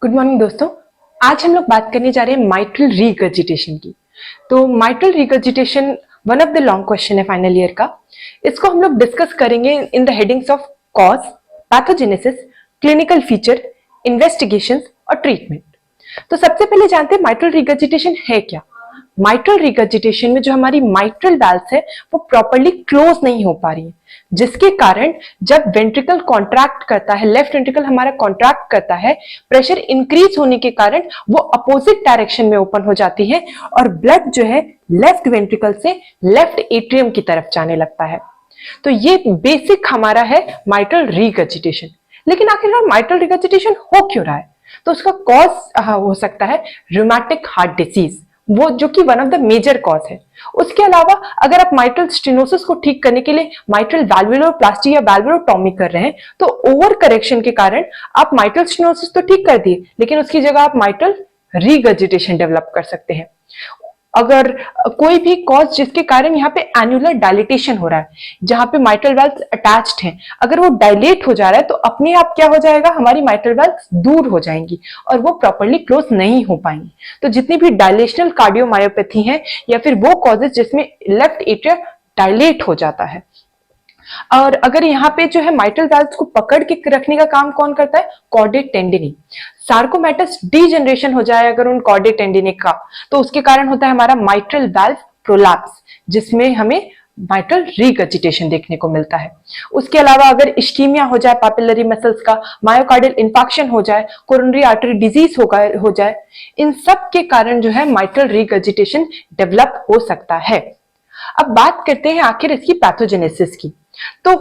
Good morning दोस्तों। आज हम लोग बात करने जा रहे हैं माइट्रल रीगर्जिटेशन की। तो mitral regurgitation one of the long question है फाइनल ईयर का। इसको हम लोग डिस्कस करेंगे in the headings of cause, pathogenesis, clinical feature, investigation और ट्रीटमेंट। तो सबसे पहले जानते हैं माइट्रल रीगर्जिटेशन है क्या। माइट्रल रिगर्जिटेशन में जो हमारी माइट्रल वैल्व्स है वो प्रॉपर्ली क्लोज नहीं हो पा रही है, जिसके कारण जब वेंट्रिकल कॉन्ट्रैक्ट करता है, लेफ्ट वेंट्रिकल हमारा कॉन्ट्रैक्ट करता है, प्रेशर इंक्रीज होने के कारण वो अपोजिट डायरेक्शन में ओपन हो जाती है और ब्लड जो है लेफ्ट वेंट्रिकल से लेफ्ट एट्रियम की तरफ जाने लगता है। तो ये बेसिक हमारा है माइट्रल रिगर्जिटेशन। लेकिन आखिरकार माइट्रल रिगर्जिटेशन हो क्यों रहा है? तो उसका कॉज हो सकता है रूमेटिक हार्ट डिसीज, वो जो कि one of the major cause है। उसके अलावा अगर आप माइट्रल स्टेनोसिस को ठीक करने के लिए माइट्रल वैल्वुलोप्लास्टी या वैल्वुलोटॉमी कर रहे हैं तो ओवर करेक्शन के कारण आप माइट्रल स्टेनोसिस तो ठीक कर दिए, लेकिन उसकी जगह आप माइट्रल रीगर्जिटेशन डेवलप कर सकते हैं। अगर कोई भी कॉज जिसके कारण यहाँ पे एन्युलर डायलिटेशन हो रहा है, जहां पे माइट्रल वेल्व्स अटैच्ड हैं, अगर वो डायलेट हो जा रहा है तो अपने आप क्या हो जाएगा, हमारी माइट्रल वेल्व्स दूर हो जाएंगी और वो प्रॉपर्ली क्लोज नहीं हो पाएंगी। तो जितनी भी डायलेशनल कार्डियोमायोपैथी है या फिर वो कॉजेज जिसमें लेफ्ट एट्रिया डायलेट हो जाता है, और अगर यहाँ पे जो है माइट्रल वैल्व्स को पकड़ के रखने का काम कौन करता है, कॉर्डेट टेंडिनी। सार्कोमेटस डीजनरेशन हो जाए अगर उन कॉर्डेट टेंडिनी का, तो उसके कारण होता है हमारा माइट्रल वैल्व प्रोलैप्स, जिसमें हमें माइट्रल रीगर्जिटेशन देखने को मिलता है। उसके अलावा अगर इश्कीमिया हो जाए पापिलरी मसल्स का, मायोकार्डियल इंफाक्शन हो जाए, कोरोनरी आर्टरी डिजीज हो जाए, इन सब के कारण जो है माइट्रल रीगर्जिटेशन डेवलप हो सकता है। अब बात करते हैं आखिर इसकी पैथोजेनेसिस की। तो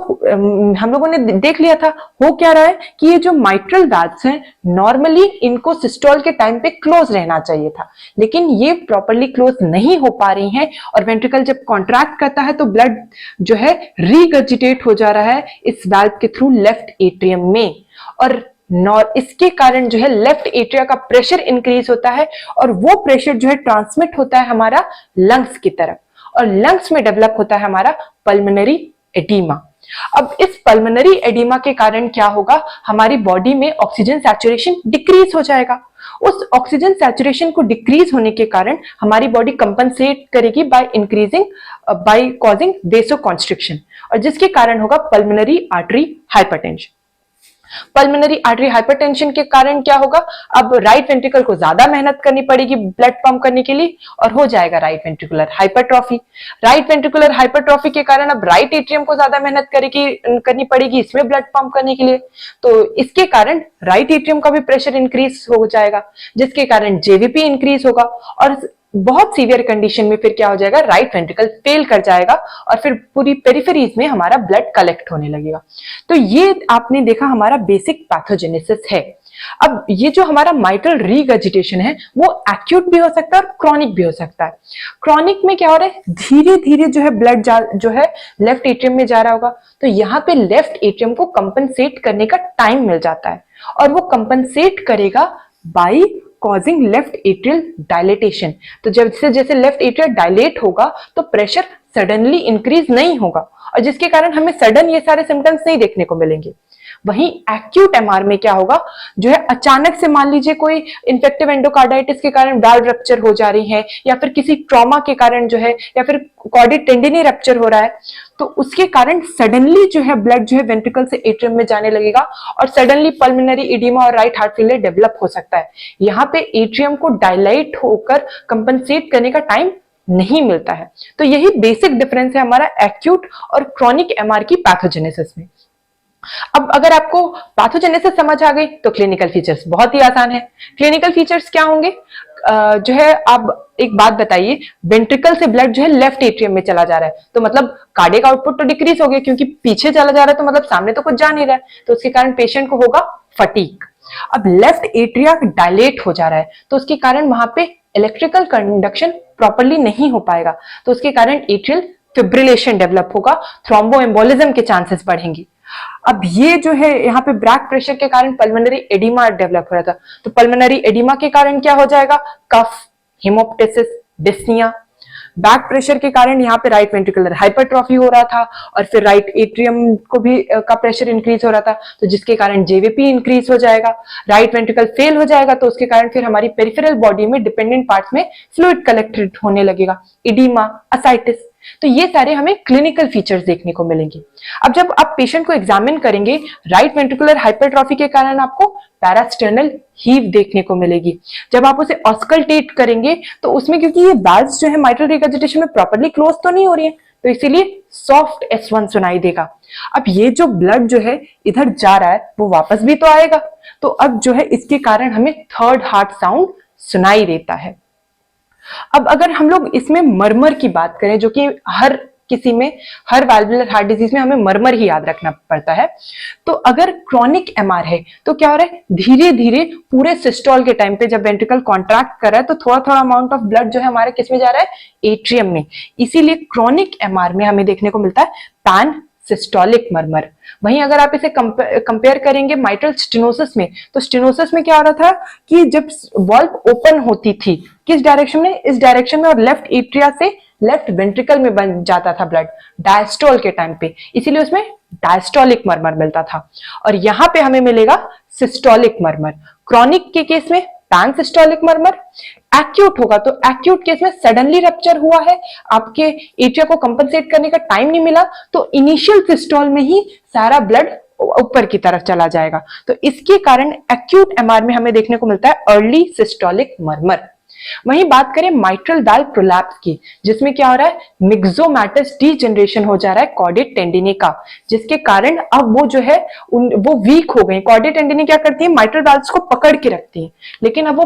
हम लोगों ने देख लिया था हो क्या रहा है कि ये जो माइट्रल वैल्व्स हैं नॉर्मली इनको सिस्टोल के टाइम पे क्लोज रहना चाहिए था, लेकिन ये प्रॉपर्ली क्लोज नहीं हो पा रही हैं और वेंट्रिकल जब कॉन्ट्रैक्ट करता है तो ब्लड जो है रीगर्जिटेट हो जा रहा है इस वैल्व के थ्रू लेफ्ट एट्रियम में, और इसके कारण जो है लेफ्ट एट्रिया का प्रेशर इंक्रीज होता है और वो प्रेशर जो है ट्रांसमिट होता है हमारा लंग्स की तरफ, और लंग्स में डेवलप होता है हमारा पल्मोनरी एडीमा। अब इस पल्मोनरी एडीमा के कारण क्या होगा, हमारी बॉडी में ऑक्सीजन सैचुरेशन डिक्रीज हो जाएगा। उस ऑक्सीजन सैचुरेशन को डिक्रीज होने के कारण हमारी बॉडी कंपनसेट करेगी बाय कॉजिंग वेसोकॉन्स्ट्रिक्शन, और जिसके कारण होगा pulmonary artery hypertension. Pulmonary artery hypertension के कारण क्या होगा, अब राइट वेंट्रिकल को ज्यादा मेहनत करनी पड़ेगी ब्लड पंप करने के लिए और हो जाएगा right ventricular hypertrophy. Right ventricular hypertrophy के कारण अब राइट एट्रियम को ज्यादा मेहनत करनी पड़ेगी इसमें ब्लड पंप करने के लिए, तो इसके कारण राइट एट्रियम का भी प्रेशर इंक्रीज हो जाएगा, जिसके कारण जेवीपी इंक्रीज होगा, और बहुत सीवियर कंडीशन में फिर क्या हो जाएगा, राइट वेंट्रिकल फेल कर जाएगा और फिर पूरी पेरिफेरीज में हमारा ब्लड कलेक्ट होने लगेगा। तो ये आपने देखा हमारा बेसिक पैथोजेनेसिस है। अब ये जो हमारा माइट्रल रीगर्जिटेशन है वो एक्यूट भी हो सकता है और क्रॉनिक भी हो सकता है। क्रॉनिक में क्या हो रहा है, धीरे धीरे जो है ब्लड जो है लेफ्ट एट्रियम में जा रहा होगा, तो यहाँ पे लेफ्ट एट्रियम को कंपनसेट करने का टाइम मिल जाता है और वो कंपनसेट करेगा by causing left atrial dilatation. तो जैसे लेफ्ट एट्रियल डायलेट होगा तो प्रेशर सडनली इंक्रीज नहीं होगा और जिसके कारण हमें सडन ये सारे सिम्टम्स नहीं देखने को मिलेंगे। वहीं एक्यूट एमआर में क्या होगा, जो है अचानक से मान लीजिए कोई इन्फेक्टिव एंडोकार्डाइटिस के कारण वाल्व रप्चर हो जा रही है या फिर किसी ट्रॉमा के कारण जो है या फिर कॉर्डेट टेंडिनी रप्चर हो रहा है, तो उसके कारण सडनली जो है ब्लड जो है वेंट्रिकल से एट्रियम में जाने लगेगा और सडनली पल्मोनरी एडिमा और राइट हार्ट फेलियर डेवलप हो सकता है। यहाँ पे एट्रियम को डायलाइट होकर कंपनसेट करने का टाइम नहीं मिलता है। तो यही बेसिक डिफरेंस है हमारा एक्यूट और क्रॉनिक एमआर की पैथोजेनेसिस में। अब अगर आपको पैथोजेनेसिस समझ आ गई तो क्लिनिकल फीचर्स बहुत ही आसान है। क्लिनिकल फीचर्स क्या होंगे, जो है आप एक बात बताइए, वेंट्रिकल से ब्लड जो है लेफ्ट एट्रियम में चला जा रहा है तो मतलब कार्डियक आउटपुट तो डिक्रीज हो गया क्योंकि पीछे चला जा रहा है, तो मतलब सामने तो कुछ जा नहीं रहा है, तो उसके कारण पेशेंट को होगा फटीग। अब लेफ्ट एट्रिया डायलेट हो जा रहा है तो उसके कारण वहां पे इलेक्ट्रिकल कंडक्शन प्रॉपर्ली नहीं हो पाएगा, तो उसके कारण एट्रियल फिब्रिलेशन डेवलप होगा, थ्रोम्बोएम्बोलिज्म के चांसेस बढ़ेंगे। अब ये जो है यहाँ पे ब्रैक प्रेशर के कारण पल्मोनरी एडिमा डेवलप हो रहा था, तो पल्मोनरी एडिमा के कारण क्या हो जाएगा, कफ, हेमोप्टिसिस, डिस्निया। बैक प्रेशर के कारण यहाँ पे राइट वेंट्रिकुलर हाइपरट्रॉफी हो रहा था और फिर राइट एट्रियम को भी का प्रेशर इंक्रीज हो रहा था, तो जिसके कारण जेवीपी इंक्रीज हो जाएगा, राइट वेंट्रिकल फेल हो जाएगा, तो उसके कारण फिर हमारी पेरिफेरल बॉडी में डिपेंडेंट पार्ट्स में फ्लूइड कलेक्टेड होने लगेगा, इडीमा, असाइटिस। तो ये सारे हमें क्लिनिकल फीचर्स देखने को मिलेंगे। अब जब आप पेशेंट को एग्जामिन करेंगे, राइट वेंट्रिकुलर हाइपरट्रॉफी के कारण आपको पैरास्टर्नल हीव देखने को मिलेगी। जब आप उसे ऑस्कल्टेट करेंगे तो उसमें, क्योंकि ये वाल्व्स जो है माइट्रल रिगर्जिटेशन में प्रॉपर्ली क्लोज तो नहीं हो रही है, तो इसीलिए सॉफ्ट S1 सुनाई देगा। अब ये जो ब्लड जो है इधर जा रहा है वो वापस भी तो आएगा, तो अब जो है इसके कारण हमें थर्ड हार्ट साउंड सुनाई देता है। अब अगर हम लोग इसमें मरमर की बात करें, जो कि हर किसी में, हर वाल्वुलर हार्ट डिजीज में हमें मरमर ही याद रखना पड़ता है, तो अगर क्रॉनिक एमआर है तो क्या हो रहा है, धीरे धीरे पूरे सिस्टोल के टाइम पे जब वेंट्रिकल कॉन्ट्रैक्ट कर रहा है तो थोड़ा थोड़ा अमाउंट ऑफ ब्लड जो है हमारे किस में जा रहा है, एट्रियम में। इसीलिए क्रॉनिक एमआर में हमें देखने को मिलता है पैन सिस्टोलिक मरमर। वहीं अगर आप इसे कंपेयर करेंगे माइट्रल स्टेनोसिस में, तो स्टेनोसिस में क्या हो रहा था कि जब वॉल्व ओपन होती थी, किस डायरेक्शन में, इस डायरेक्शन में, और लेफ्ट एट्रिया से लेफ्ट वेंट्रिकल में बन जाता था ब्लड डायस्टोल के टाइम पे, इसीलिए उसमें डायस्टोलिक मरमर मिलता था। और यहां पे हमें मिलेगा सिस्टोलिक मरमर। क्रॉनिक के केस में पैन सिस्टोलिक मरमर। एक्यूट होगा तो एक्यूट केस में सडनली रप्चर हुआ है, आपके एट्रिया को कंपनसेट करने का टाइम नहीं मिला, तो इनिशियल सिस्टोल में ही सारा ब्लड ऊपर की तरफ चला जाएगा, तो इसके कारण एक्यूट एमआर में हमें देखने को मिलता है अर्ली सिस्टोलिक मरमर। वहीं बात करें माइट्रल वाल्व प्रोलैप्स की, जिसमें क्या हो रहा है, मिक्सोमैटस डीजनरेशन हो जा रहा है कॉर्डेट टेंडिनी का, जिसके कारण अब वो जो है वो वीक हो गए। कॉर्डेट टेंडिनी क्या करती है, माइट्रल वाल्व्स को पकड़ के रखती है, लेकिन अब वो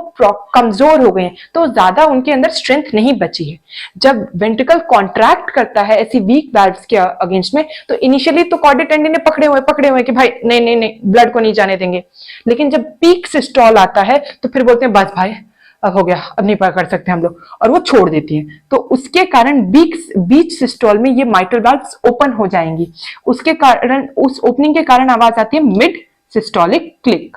कमजोर हो गए हैं, तो ज्यादा उनके अंदर स्ट्रेंथ नहीं बची है। जब वेंट्रिकल कॉन्ट्रैक्ट करता है ऐसी वीक वाल्व्स के अगेंस्ट में, तो इनिशियली तो कॉर्डेट टेंडिनी पकड़े हुए कि भाई नहीं नहीं नहीं, ब्लड को नहीं जाने देंगे, लेकिन जब पीक सिस्टोल आता है तो फिर बोलते हैं बस भाई अब हो गया, अब नहीं कर सकते हम लोग, और वो छोड़ देती है। तो उसके कारण बीच सिस्टोल में ये माइट्रल वाल्व्स ओपन हो जाएंगी, उसके कारण, उस ओपनिंग के कारण आवाज आती है मिड सिस्टोलिक क्लिक,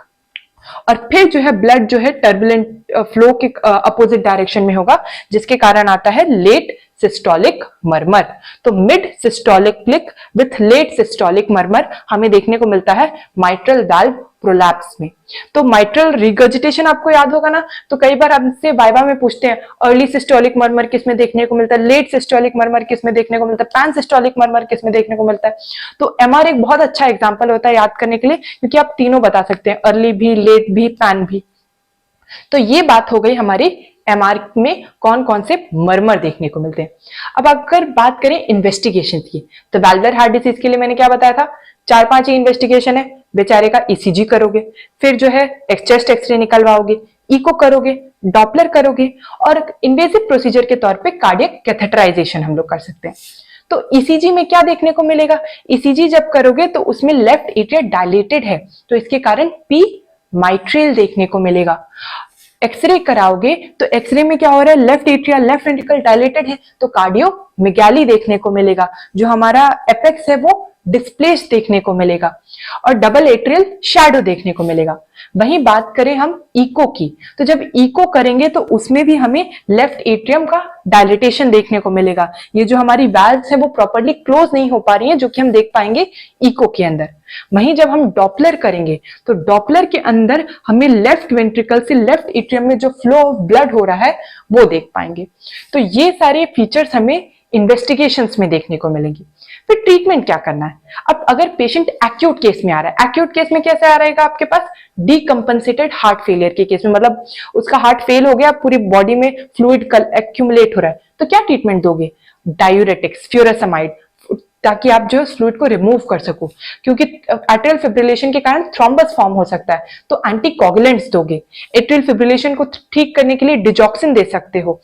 और फिर जो है ब्लड जो है टर्बुलेंट फ्लो के अपोजिट डायरेक्शन में होगा, जिसके कारण आता है लेट सिस्टोलिक मरमर। तो mid systolic click with late systolic murmur हमें देखने को मिलता है माइट्रल वाल्व प्रोलैप्स में। तो माइट्रल रिगर्जिटेशन आपको याद होगा ना, तो कई बार आपसे वाइवा में पूछते हैं अर्ली सिस्टोलिक मरमर किस में देखने को मिलता है, लेट सिस्टोलिक मरमर किस में देखने को मिलता है, पैन सिस्टोलिक मरमर किस में देखने को मिलता है। तो एमआर एक बहुत अच्छा एग्जांपल होता है याद करने के लिए, क्योंकि आप तीनों बता सकते हैं, अर्ली भी, लेट भी, पैन भी। तो ये बात हो गई हमारी एमआर में कौन कौन से मरमर देखने को मिलते हैं। अब अगर बात करें इन्वेस्टिगेशन की, तो वाल्वुलर हार्ट डिसीज के लिए मैंने क्या बताया था, 4-5 ही इन्वेस्टिगेशन है। बेचारे का ईसीजी करोगे, फिर जो है चेस्ट एक्सरे निकलवाओगे, इको करोगे, डॉपलर करोगे, और इन्वेसिव प्रोसीजर के तौर पे कार्डियक कैथेटराइजेशन हम लोग कर सकते हैं। तो ईसीजी में क्या देखने को मिलेगा, ईसीजी जब करोगे तो उसमें लेफ्ट एट्रिया डायलेटेड है, तो इसके कारण पी माइट्रेल देखने को मिलेगा। एक्सरे कराओगे तो एक्सरे में क्या हो रहा है, left atria, left ventricle dilated है, तो कार्डियोमेगाली देखने को मिलेगा, जो हमारा एपेक्स है वो डिस्प्लेस देखने को मिलेगा, और डबल एट्रियल शैडो देखने को मिलेगा। वहीं बात करें हम इको की, तो जब इको करेंगे तो उसमें भी हमें लेफ्ट एट्रियम का डायलिटेशन देखने को मिलेगा। ये जो हमारी वैल्व्स है वो प्रॉपर्ली क्लोज नहीं हो पा रही है, जो कि हम देख पाएंगे इको के अंदर। वहीं जब हम डॉपलर करेंगे तो डॉपलर के अंदर हमें लेफ्ट वेंट्रिकल से लेफ्ट एट्रियम में जो फ्लो ऑफ ब्लड हो रहा है वो देख पाएंगे। तो ये सारे फीचर्स हमें इन्वेस्टिगेशंस में देखने को मिलेंगी। फिर ट्रीटमेंट क्या करना है। अब अगर पेशेंट एक्यूट केस में आ रहा है, एक्यूट केस में कैसे आ रहेगा आपके पास, डीकंपनसेटेड हार्ट फेलियर के केस में, मतलब उसका हार्ट फेल हो गया, पूरी बॉडी में फ्लूइड एक्यूमुलेट हो रहा है, तो क्या ट्रीटमेंट दोगे, डायूरेटिक्स, फ्यूरासामाइड, ताकि आप जो फ्लूइड को रिमूव कर सको, क्योंकि एट्रियल फिब्रिलेशन के कारण थ्रोम्बस फॉर्म हो सकता है, तो एंटीकोगुलेंट्स दोगे। एट्रियल फिब्रिलेशन को ठीक करने के लिए डिजॉक्सिन दे सकते हो,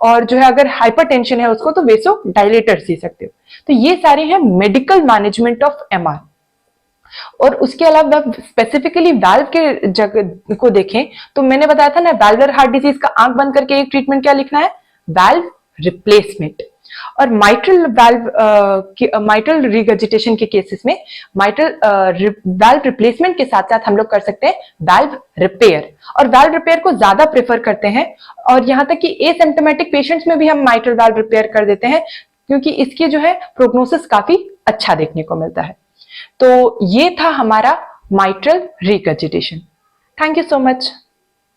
और जो है अगर हाइपरटेंशन है उसको तो वेसो डायलेटर्स दे सकते हो। तो ये सारे हैं मेडिकल मैनेजमेंट ऑफ एमआर। और उसके अलावा स्पेसिफिकली वाल्व के जगह को देखें तो मैंने बताया था ना, वाल्वुलर हार्ट डिजीज का आंख बंद करके एक ट्रीटमेंट क्या लिखना है, वाल्व रिप्लेसमेंट। और माइट्रल रिगर्जिटेशन के केसेस में माइट्रल वाल्व रिप्लेसमेंट के साथ साथ हम लोग कर सकते हैं वाल्व रिपेयर, और वाल्व रिपेयर को ज्यादा प्रेफर करते हैं, और यहां तक कि एसिम्प्टोमेटिक पेशेंट्स में भी हम माइट्रल वाल्व रिपेयर कर देते हैं, क्योंकि इसकी जो है प्रोग्नोसिस काफी अच्छा देखने को मिलता है। तो ये था हमारा mitral regurgitation. Thank you so much.